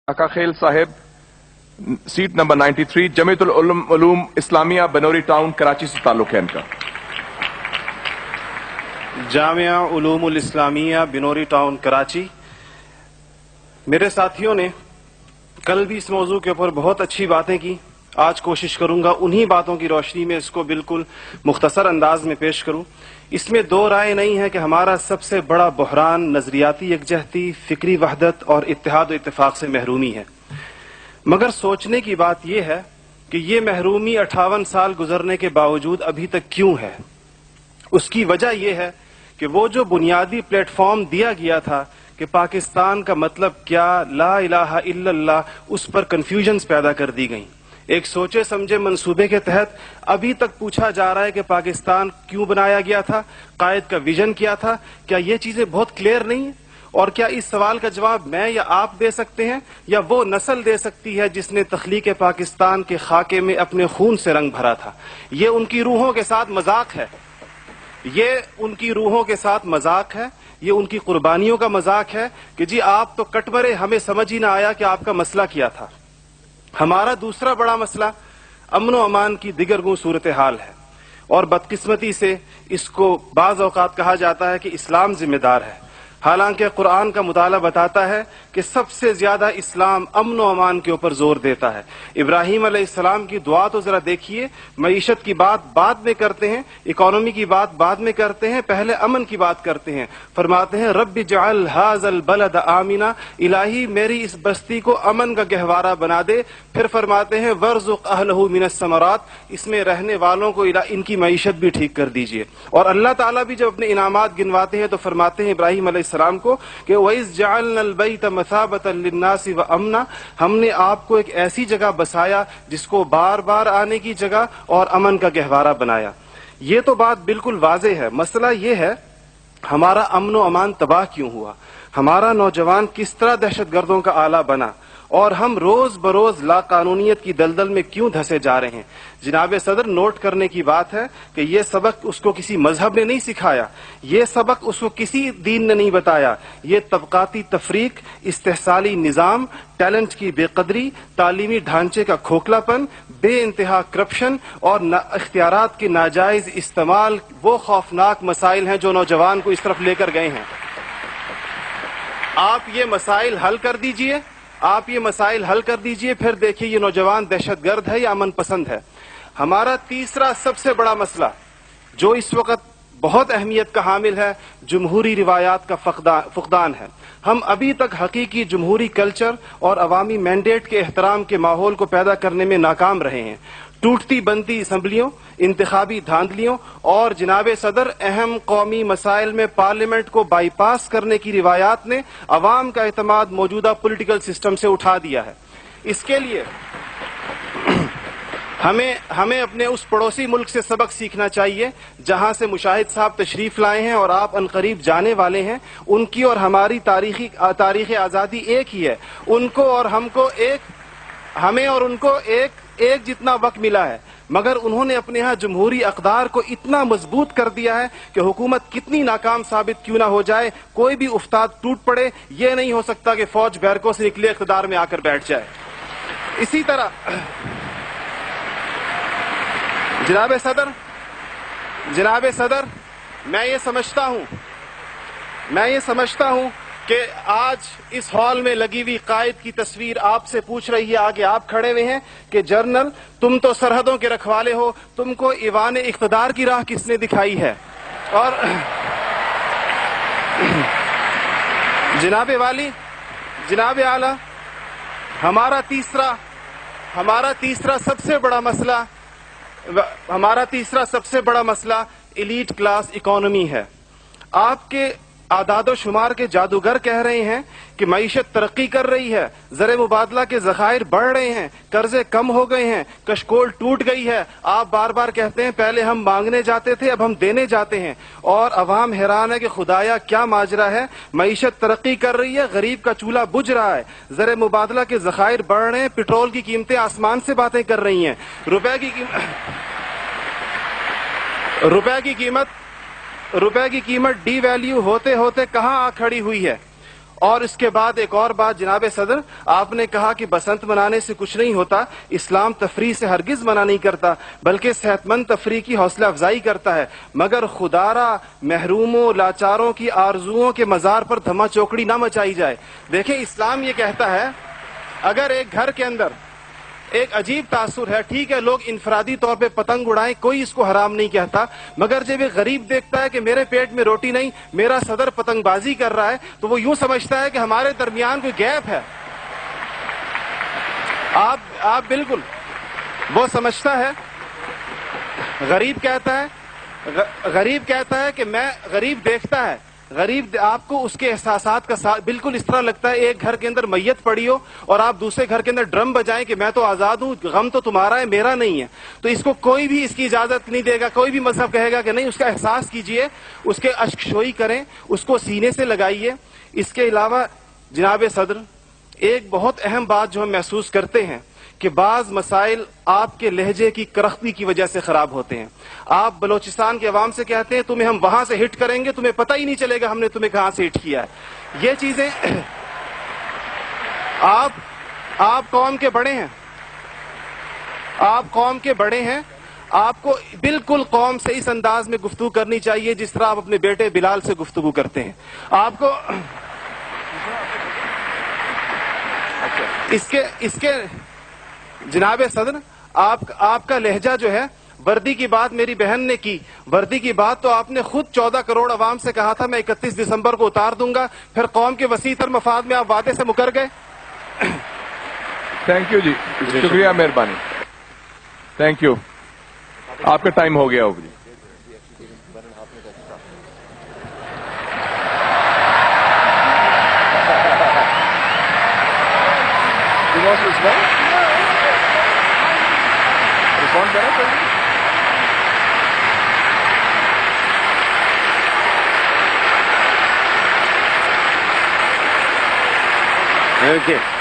आका खेल Sahib, seat number 93, Jamiatul Uloom Islamia बनोरी town Karachi से ताल्लुक है इनका। जामिया उलूमुल इस्लामिया बिनोरी टाउन कराची। मेरे साथियों ने कल भी इस मौजू के ऊपर बहुत अच्छी बातें की। आज कोशिश करूंगा उन्हीं बातों की रोशनी में इसको बिल्कुल मुख्तसर अंदाज में पेश करूं। इसमें दो राय नहीं है कि हमारा सबसे बड़ा बहरान नजरियाती यकजहती, फिक्री वहदत और इत्तेहाद और इत्तेफाक से महरूमी है। मगर सोचने की बात यह है कि ये महरूमी 58 साल गुजरने के बावजूद अभी तक क्यों है। उसकी वजह यह है कि वो जो बुनियादी प्लेटफॉर्म दिया गया था कि पाकिस्तान का मतलब क्या, ला इलाहा इल्लल्लाह, उस पर कंफ्यूजन्स पैदा कर दी गई। एक सोचे समझे मंसूबे के तहत अभी तक पूछा जा रहा है कि पाकिस्तान क्यों बनाया गया था, कायद का विजन क्या था। क्या ये चीजें बहुत क्लियर नहीं है? और क्या इस सवाल का जवाब मैं या आप दे सकते हैं या वो नस्ल दे सकती है जिसने तख्लीक पाकिस्तान के खाके में अपने खून से रंग भरा था? ये उनकी रूहों के साथ मजाक है, ये उनकी रूहों के साथ मजाक है, ये उनकी कुर्बानियों का मजाक है कि जी आप तो कट मरे, हमें समझ ही ना आया कि आपका मसला क्या था। हमारा दूसरा बड़ा मसला अमन व अमान की दिगरगू सूरत हाल है और बदकिस्मती से इसको बाज़ औक़ात कहा जाता है कि इस्लाम जिम्मेदार है। हालांकि कुरान का मुताला बताता है कि सबसे ज्यादा इस्लाम अमन व अमान के ऊपर जोर देता है। इब्राहीम अलैहिस्सलाम की दुआ तो जरा देखिए, मईशत की बात बाद में करते हैं, इकोनॉमी की बात बाद में करते हैं, पहले अमन की बात करते हैं। फरमाते हैं रब्बि जअल हाज़ल बलद आमिना, इलाही मेरी इस बस्ती को अमन का गहवारा बना दे। फिर फरमाते हैं वर्ज़ुक़ अहलहु मिनस समरात, इसमें रहने वालों को इनकी मईशत भी ठीक कर दीजिए। और अल्लाह ताला भी जब अपने इनामात गिनवाते हैं तो फरमाते हैं इब्राहीम अलैहिस्सलाम को कि वइज़ जअलनल बैत मसाबतन लिन्नासि व अमना, हमने आपको एक ऐसी जगह बसाया जिसको बार बार आने की जगह और अमन का गहवारा बनाया। ये तो बात बिल्कुल वाज़े है। मसला ये है हमारा अमन व अमान तबाह क्यों हुआ, हमारा नौजवान किस तरह दहशतगर्दों का आला बना और हम रोज बरोज लाकानूनियत की दलदल में क्यों धंसे जा रहे हैं। जनाब सदर, नोट करने की बात है कि यह सबक उसको किसी मजहब ने नहीं सिखाया, यह सबक उसको किसी दीन ने नहीं बताया। ये तबकाती तफरीक, इस्तेहसाली निज़ाम, टैलेंट की बेकदरी, तालीमी ढांचे का खोखलापन, बेइंतहा करप्शन और इख्तियारात के नाजायज इस्तेमाल वो खौफनाक मसाइल हैं जो नौजवान को इस तरफ लेकर गए हैं। आप ये मसाइल हल कर दीजिए, आप ये मसाइल हल कर दीजिए, फिर देखिए ये नौजवान दहशतगर्द है या अमन पसंद है। हमारा तीसरा सबसे बड़ा मसला जो इस वक्त बहुत अहमियत का हामिल है, जमहूरी रिवायात का फुकदान है। हम अभी तक हकीकी जमहूरी कल्चर और अवामी मैंडेट के एहतराम के माहौल को पैदा करने में नाकाम रहे हैं। टूटती बनती असम्बलियों, इंतखाबी धांधलियों और जनाब सदर अहम कौमी मसाइल में पार्लियामेंट को बाईपास करने की रिवायात ने अवाम का एतमाद मौजूदा पॉलिटिकल सिस्टम से उठा दिया है। इसके लिए हमें अपने उस पड़ोसी मुल्क से सबक सीखना चाहिए जहां से मुशाहिद साहब तशरीफ लाए हैं और आप अनकरीब जाने वाले हैं। उनकी और हमारी तारीख आज़ादी एक ही है। उनको और हमको हमें और उनको एक जितना वक्त मिला है, मगर उन्होंने अपने यहाँ जमहूरी अक़दार को इतना मजबूत कर दिया है कि हुकूमत कितनी नाकाम साबित क्यों ना हो जाए, कोई भी उस्ताद टूट पड़े, यह नहीं हो सकता कि फौज बैरकों से निकले इक़्तिदार में आकर बैठ जाए। इसी तरह जनाब सदर, मैं ये समझता हूं कि आज इस हॉल में लगी हुई कायद की तस्वीर आपसे पूछ रही है, आगे आप खड़े हुए हैं कि जनरल तुम तो सरहदों के रखवाले हो, तुमको ईवान इख्तिदार की राह किसने दिखाई है। और जनाब आला, हमारा तीसरा सबसे बड़ा मसला एलीट क्लास इकोनॉमी है। आपके आदादो शुमार के जादूगर कह रहे हैं कि मईशत तरक्की कर रही है, ज़र मुबादला के ज़खायर बढ़ रहे हैं, कर्जे कम हो गए हैं, कशकोल टूट गई है। आप बार बार कहते हैं पहले हम मांगने जाते थे, अब हम देने जाते हैं। और अवाम हैरान है कि खुदाया क्या माजरा है। मईशत तरक्की कर रही है, गरीब का चूल्हा बुझ रहा है, ज़र मुबादला के ज़खायर बढ़ रहे हैं, पेट्रोल की कीमतें आसमान से बातें कर रही हैं, रुपए की कीमत डी वैल्यू होते होते कहां आ खड़ी हुई है। اور اس کے بعد ایک اور بات جناب صدر، آپ نے کہا کہ بسنت منانے سے کچھ نہیں ہوتا، اسلام تفریح سے ہرگز منع نہیں کرتا بلکہ صحت مند تفریح کی حوصلہ افزائی کرتا ہے، مگر خدارا محروموں لاچاروں کی آرزوؤں کے مزار پر دھما چوکڑی نہ مچائی جائے۔ دیکھیں اسلام یہ کہتا ہے اگر ایک گھر کے اندر ایک عجیب تاثر ہے، ٹھیک ہے لوگ انفرادی طور پہ پتنگ اڑائیں، کوئی اس کو حرام نہیں کہتا، مگر جب ایک غریب دیکھتا ہے کہ میرے پیٹ میں روٹی نہیں، میرا صدر پتنگ بازی کر رہا ہے، تو وہ یوں سمجھتا ہے کہ ہمارے درمیان کوئی گیپ ہے۔ آپ بالکل وہ سمجھتا ہے، غریب کہتا ہے کہ میں، غریب دیکھتا ہے، غریب آپ کو اس کے احساسات کا بالکل اس طرح لگتا ہے ایک گھر کے اندر میت پڑی ہو اور آپ دوسرے گھر کے اندر ڈرم بجائیں کہ میں تو آزاد ہوں، غم تو تمہارا ہے میرا نہیں ہے، تو اس کو کوئی بھی اس کی اجازت نہیں دے گا، کوئی بھی مذہب کہے گا کہ نہیں، اس کا احساس کیجئے، اس کے اشک شوئی کریں، اس کو سینے سے لگائیے۔ اس کے علاوہ جناب صدر ایک بہت اہم بات جو ہم محسوس کرتے ہیں کہ بعض مسائل آپ کے لہجے کی کرختی کی وجہ سے خراب ہوتے ہیں۔ آپ بلوچستان کے عوام سے کہتے ہیں تمہیں ہم وہاں سے ہٹ کریں گے، تمہیں پتہ ہی نہیں چلے گا ہم نے تمہیں کہاں سے ہٹ کیا ہے۔ یہ چیزیں آپ قوم کے بڑے ہیں، آپ کو بالکل قوم سے اس انداز میں گفتگو کرنی چاہیے جس طرح آپ اپنے بیٹے بلال سے گفتگو کرتے ہیں۔ آپ کو اس کے جناب صدر آپ کا لہجہ جو ہے، وردی کی بات میری بہن نے کی، وردی کی بات تو آپ نے خود 14 کروڑ عوام سے کہا تھا میں 31 دسمبر کو اتار دوں گا، پھر قوم کے وسیع تر مفاد میں آپ وعدے سے مکر گئے۔ تھینک یو جی، شکریہ، مہربانی، تھینک یو، آپ کا ٹائم ہو گیا ہوگا جی۔ Okay.